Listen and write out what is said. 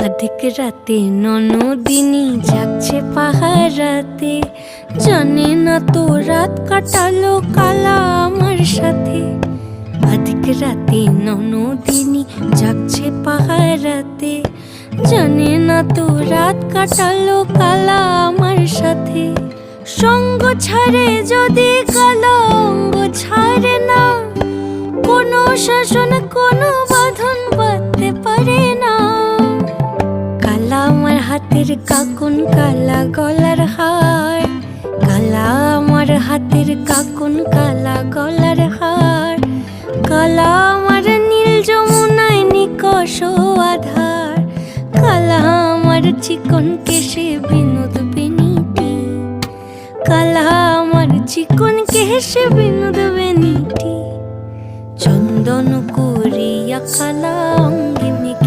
আধিক রাতে ননদিনী যাচ্ছে পাহারাতে, জানে না তো রাত কাটালো কালা আমার সাথে। আধিক রাতে ননদিনী যাচ্ছে পাহারাতে, জানে না তো রাত কাটালো কালা আমার সাথে। সঙ্গ ছাড়ে যদি কালা অঙ্গ ছাড়ে না, কোনো শাসন কোনো বাঁধন বাঁধতে পারে না। কালা আমার হাতের কাকুন কালা গলার হার, কালা আমার হাতের কাকুন কালা গলার হার। কালা আমার নীল যমুনায় নিকষ আধার, কালা আমার চিকন কেশে বিনোদ বেনিটি, কালা আমার চিকন কেশে বিনোদ বেনিটি। চন্দন করিয়া কালা